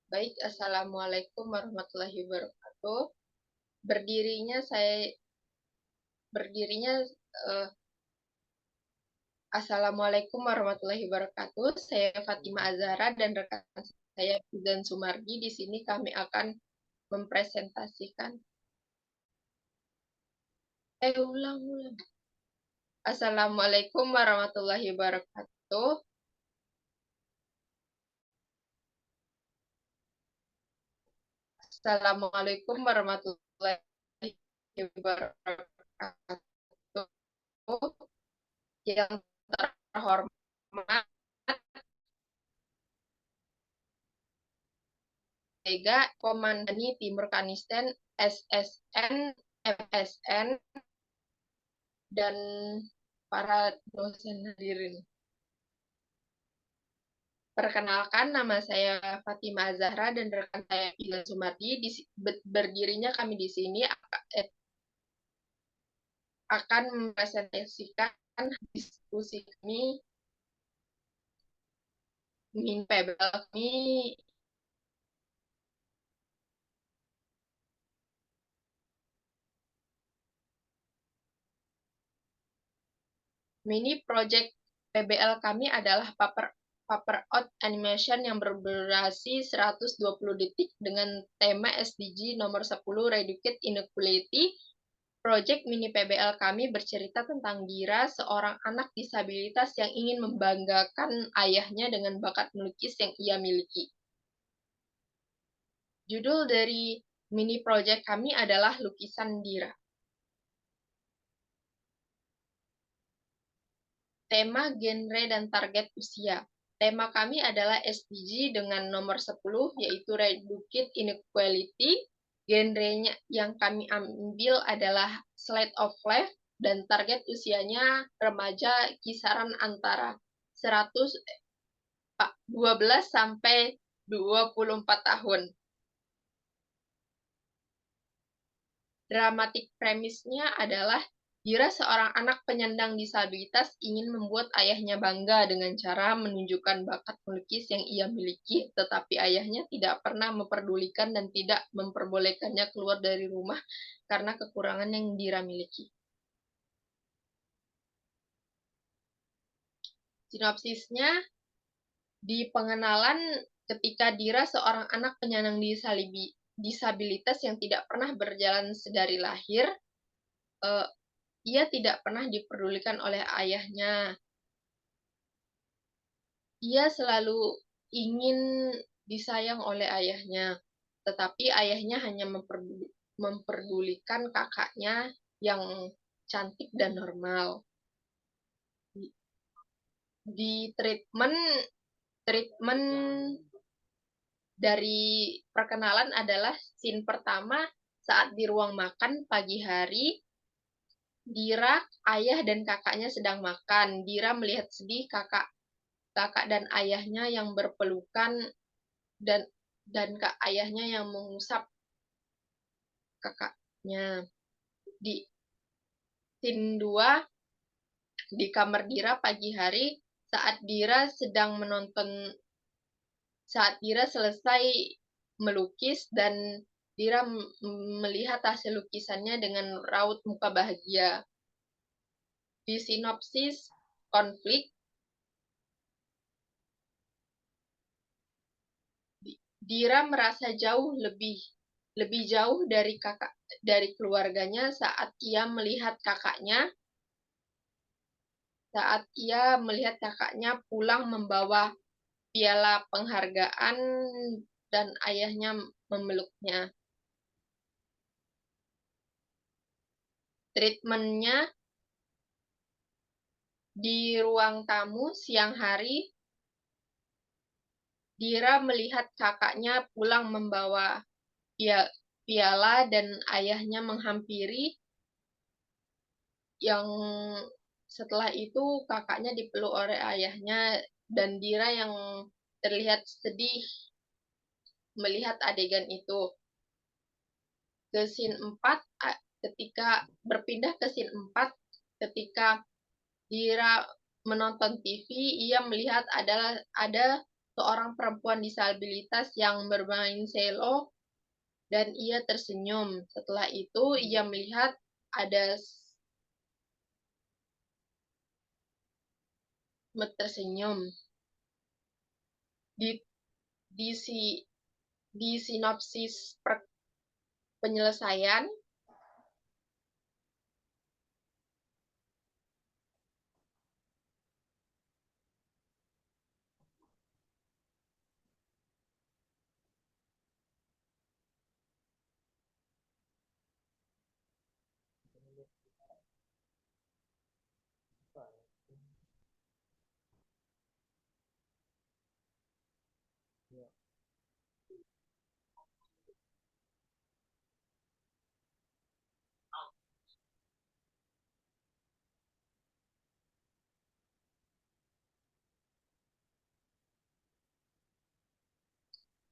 Baik, Assalamualaikum warahmatullahi wabarakatuh. Berdirinya saya berdirinya eh, Assalamualaikum warahmatullahi wabarakatuh. Saya Fatima Azhara dan rekan saya Fizan Sumardi. Di sini kami akan mempresentasikan. Ulang. Assalamualaikum warahmatullahi wabarakatuh. Assalamualaikum warahmatullahi wabarakatuh. Yang terhormat Mega Komandani Timur Kanisten SSN, MSN, dan para dosen hadirin. Perkenalkan, nama saya Fatima Zahra dan rekan saya Ila Sumardi. Berdirinya kami di sini akan mempresentasikan diskusi kami Min PBL kami mini project PBL kami adalah paper out animation yang berdurasi 120 detik dengan tema SDG nomor 10 Reduced Inequality. Project mini PBL kami bercerita tentang Dira, seorang anak disabilitas yang ingin membanggakan ayahnya dengan bakat melukis yang ia miliki. Judul dari mini project kami adalah Lukisan Dira. Tema, genre, dan target usia. Tema kami adalah SDG dengan nomor 10, yaitu Reduced Inequality. Genrenya yang kami ambil adalah Slide of Life, dan target usianya remaja kisaran antara 12 sampai 24 tahun. Dramatik premisnya adalah Dira, seorang anak penyandang disabilitas, ingin membuat ayahnya bangga dengan cara menunjukkan bakat melukis yang ia miliki, tetapi ayahnya tidak pernah memperdulikan dan tidak memperbolehkannya keluar dari rumah karena kekurangan yang Dira miliki. Sinopsisnya, di pengenalan, ketika Dira, seorang anak penyandang disabilitas yang tidak pernah berjalan sedari lahir, ia tidak pernah diperdulikan oleh ayahnya. Ia selalu ingin disayang oleh ayahnya, tetapi ayahnya hanya memperdulikan kakaknya yang cantik dan normal. Di treatment dari perkenalan adalah scene pertama saat di ruang makan pagi hari. Dira, ayah dan kakaknya sedang makan. Dira melihat sedih kakak dan ayahnya yang berpelukan dan ayahnya yang mengusap kakaknya. Di scene 2, di kamar Dira pagi hari saat Dira selesai melukis dan Dira melihat hasil lukisannya dengan raut muka bahagia. Di sinopsis konflik, Dira merasa lebih jauh dari keluarganya saat ia melihat kakaknya pulang membawa piala penghargaan dan ayahnya memeluknya. Treatmentnya, di ruang tamu siang hari, Dira melihat kakaknya pulang membawa piala dan ayahnya menghampiri. Yang setelah itu kakaknya dipeluk oleh ayahnya dan Dira yang terlihat sedih melihat adegan itu. Ke scene 4, berpindah ke scene 4, ketika Dira menonton TV, ia melihat ada seorang perempuan disabilitas yang bermain cello dan ia tersenyum. Setelah itu ia melihat ada tersenyum. Di di si di sinopsis penyelesaian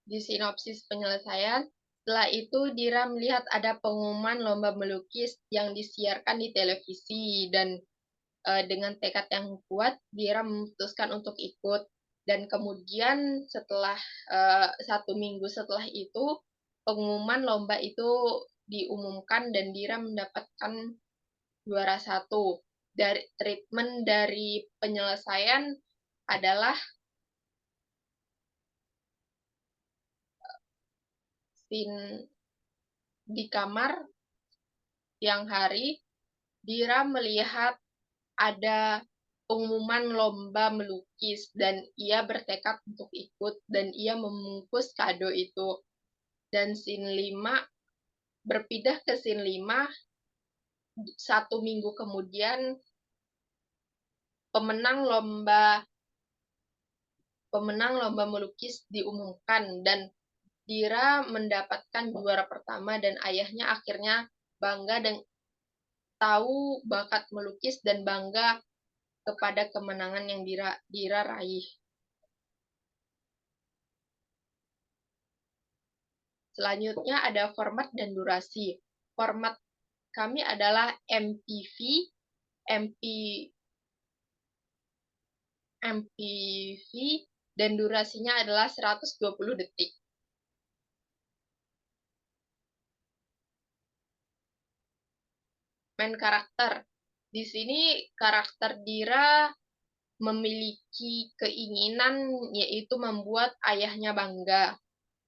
di sinopsis penyelesaian. Setelah itu, Dira melihat ada pengumuman lomba melukis yang disiarkan di televisi dan dengan tekad yang kuat, Dira memutuskan untuk ikut. Dan kemudian setelah 1 minggu setelah itu, pengumuman lomba itu diumumkan dan Dira mendapatkan juara 1. Dari treatment dari penyelesaian adalah scene di kamar siang hari, Dira melihat ada pengumuman lomba melukis dan ia bertekad untuk ikut dan ia membungkus kado itu. Dan scene 5 berpindah ke scene 5 1 minggu kemudian pemenang lomba melukis diumumkan dan Dira mendapatkan juara pertama dan ayahnya akhirnya bangga dan tahu bakat melukis dan bangga kepada kemenangan yang Dira raih. Selanjutnya ada format dan durasi. Format kami adalah MPV dan durasinya adalah 120 detik. Main karakter. Di sini karakter Dira memiliki keinginan yaitu membuat ayahnya bangga.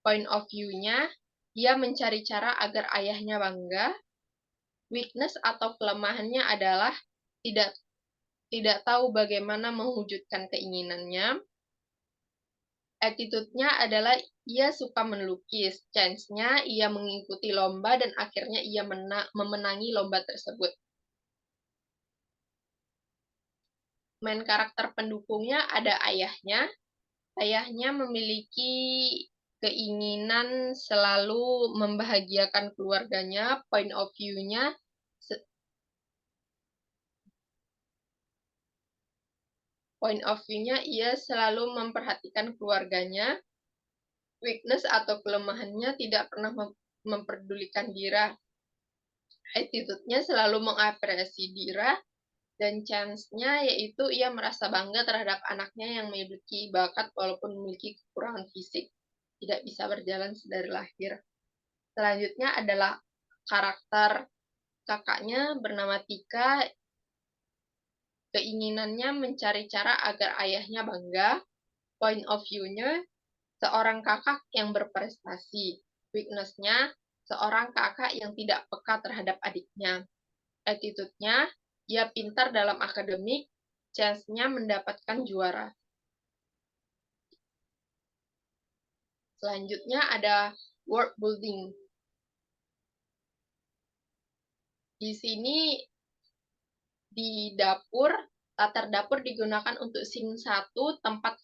Point of view-nya, dia mencari cara agar ayahnya bangga. Weakness atau kelemahannya adalah tidak tahu bagaimana mewujudkan keinginannya. Attitude-nya adalah ia suka melukis. Chance-nya ia mengikuti lomba dan akhirnya ia memenangi lomba tersebut. Main karakter pendukungnya ada ayahnya. Ayahnya memiliki keinginan selalu membahagiakan keluarganya. Point of view-nya ia selalu memperhatikan keluarganya. Weakness atau kelemahannya tidak pernah memperdulikan Dira. Attitude-nya selalu mengapresiasi Dira. Dan chance-nya yaitu ia merasa bangga terhadap anaknya yang memiliki bakat walaupun memiliki kekurangan fisik. Tidak bisa berjalan sedari lahir. Selanjutnya adalah karakter kakaknya bernama Tika. Keinginannya mencari cara agar ayahnya bangga. Point of view-nya, seorang kakak yang berprestasi. Weakness-nya, seorang kakak yang tidak peka terhadap adiknya. Attitude-nya, ia pintar dalam akademik, chance-nya mendapatkan juara. Selanjutnya ada world building. Di sini di dapur, latar dapur digunakan untuk scene 1, tempat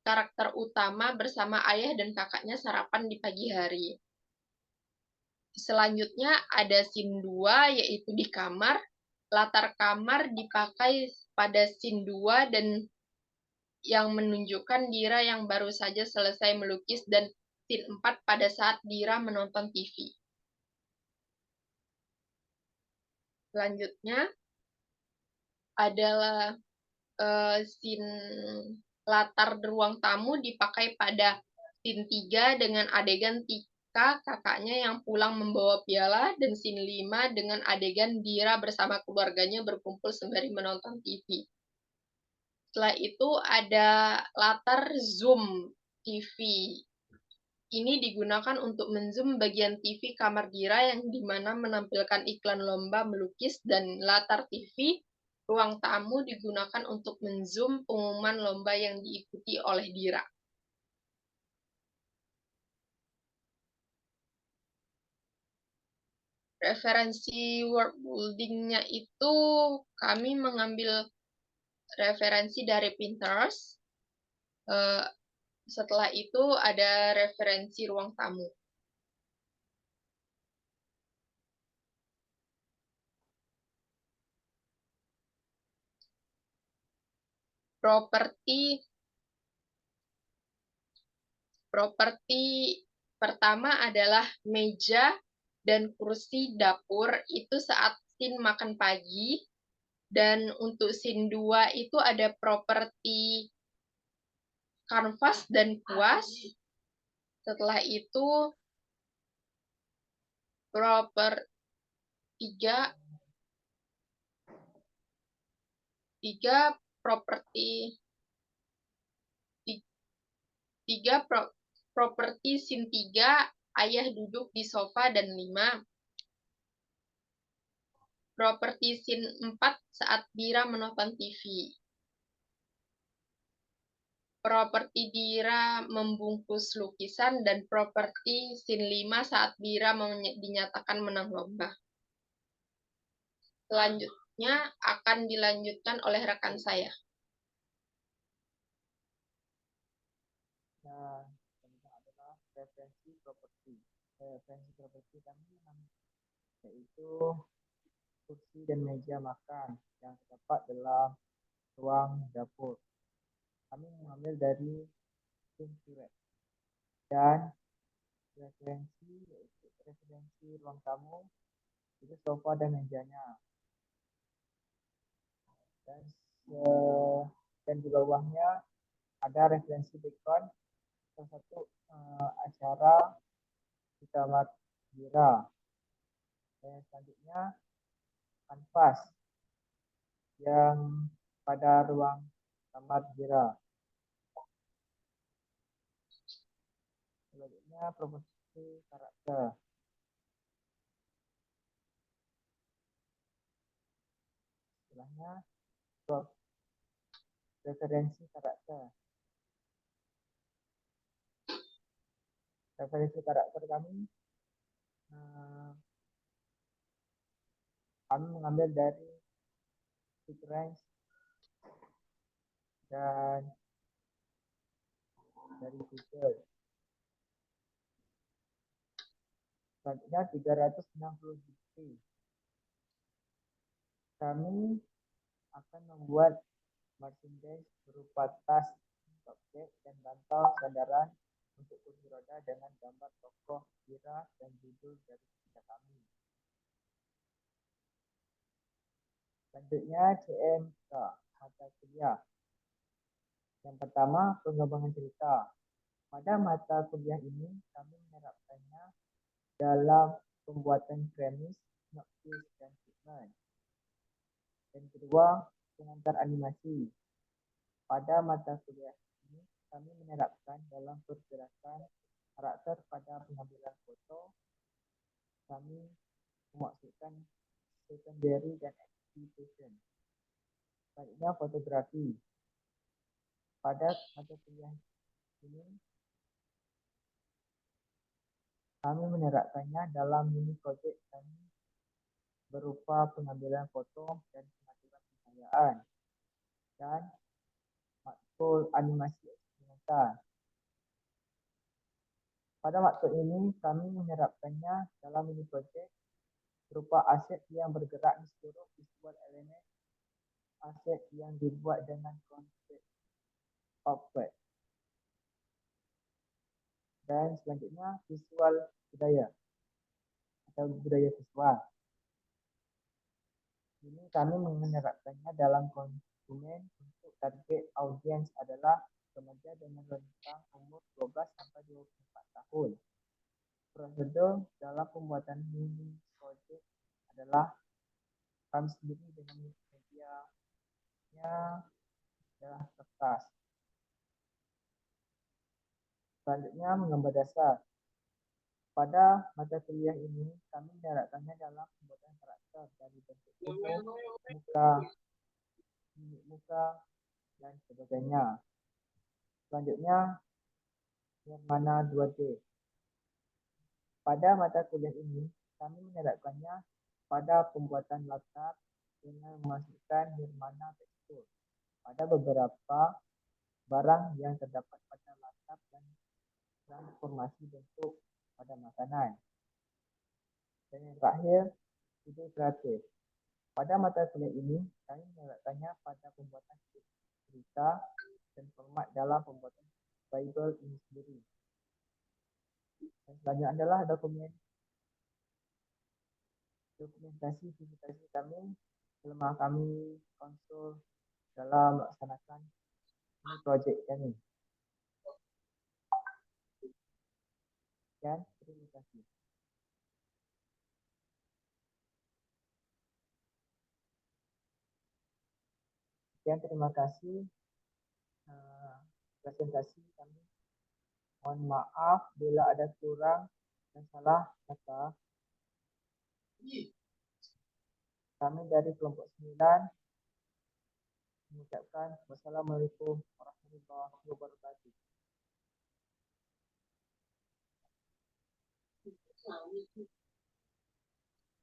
karakter utama bersama ayah dan kakaknya sarapan di pagi hari. Selanjutnya ada scene 2, yaitu di kamar. Latar kamar dipakai pada scene 2 dan yang menunjukkan Dira yang baru saja selesai melukis dan scene 4 pada saat Dira menonton TV. Selanjutnya adalah scene latar ruang tamu dipakai pada scene 3 dengan adegan Tika, kakaknya yang pulang membawa piala, dan scene 5 dengan adegan Dira bersama keluarganya berkumpul sembari menonton TV. Setelah itu ada latar zoom TV. Ini digunakan untuk menzoom bagian TV kamar Dira yang dimana menampilkan iklan lomba melukis, dan latar TV ruang tamu digunakan untuk menzoom pengumuman lomba yang diikuti oleh Dira. Referensi world building-nya itu kami mengambil referensi dari Pinterest. Setelah itu ada referensi ruang tamu. Properti pertama adalah meja dan kursi dapur itu saat scene makan pagi. Dan untuk scene 2 itu ada properti kanvas dan kuas. Setelah itu properti properti scene 3 ayah duduk di sofa, dan 5 properti scene 4 saat Dira menonton TV. Properti Dira membungkus lukisan, dan properti scene 5 saat Dira dinyatakan menang lomba. Selanjutnya akan dilanjutkan oleh rekan saya. Nah, selanjutnya adalah referensi properti. Referensi properti kami yaitu kursi dan meja makan yang terdapat dalam ruang dapur. Kami mengambil dari Pinterest. Dan referensi ruang tamu itu sofa dan mejanya. Dan di bawahnya ada referensi background salah satu acara di kamar Dira. Dan selanjutnya kanvas yang pada ruang kamar Dira. Selanjutnya promosi karakter. Setelahnya referensi karakter. Referensi karakter kami mengambil dari Pinterest dan dari Google. Selanjutnya 360 degree. Kami akan membuat merchandise berupa tas, tote, dan bantal sandaran untuk kursi roda dengan gambar tokoh Dira dan judul dari cerita kami. Selanjutnya CMK, mata kuliah. Yang pertama, pengembangan cerita. Pada mata kuliah ini, kami menerapkannya dalam pembuatan premis, synopsis, dan segmen. Dan kedua, pengantar animasi. Pada mata kuliah ini, kami menerapkan dalam pergerakan karakter pada pengambilan foto. Kami memasukkan secondary dan exhibition. Selanjutnya, fotografi. Pada mata kuliah ini, kami menerapkannya dalam mini project kami berupa pengambilan foto dan pengaturan cahayaan dan matkul animasi eksperimental. Pada matkul ini, kami menerapkannya dalam mini project berupa aset yang bergerak di seluruh visual elemen, aset yang dibuat dengan konsep objek. Dan selanjutnya, visual budaya atau budaya visual. Ini kami menerapkannya dalam konsep dokumen untuk target audiens adalah remaja dengan rentang umur 12 sampai 24 tahun. Prosedur dalam pembuatan mini project adalah kami sendiri dengan medianya adalah kertas. Selanjutnya menggambar dasar. Pada mata kuliah ini, kami menerapkannya dalam pembuatan karakter dari bentuk tubuh, mimik muka, dan sebagainya. Selanjutnya, Nirmana 2D. Pada mata kuliah ini, kami menerapkannya pada pembuatan latar dengan memasukkan nirmana tekstur pada beberapa barang yang terdapat pada latar dan transformasi bentuk pada makanan. Dan yang terakhir, ide kreatif. Pada mata kuliah ini, kami menerapkannya pada pembuatan cerita dan format dalam pembuatan Bible ini sendiri. Dan selanjutnya adalah dokumentasi visitasi kami selama kami konsul dalam melaksanakan ini projek kami. Dan terima kasih. Sekian, terima kasih presentasi kami. Mohon maaf bila ada kurang dan salah kata. Kami dari kelompok 9 mengucapkan wassalamualaikum warahmatullahi wabarakatuh.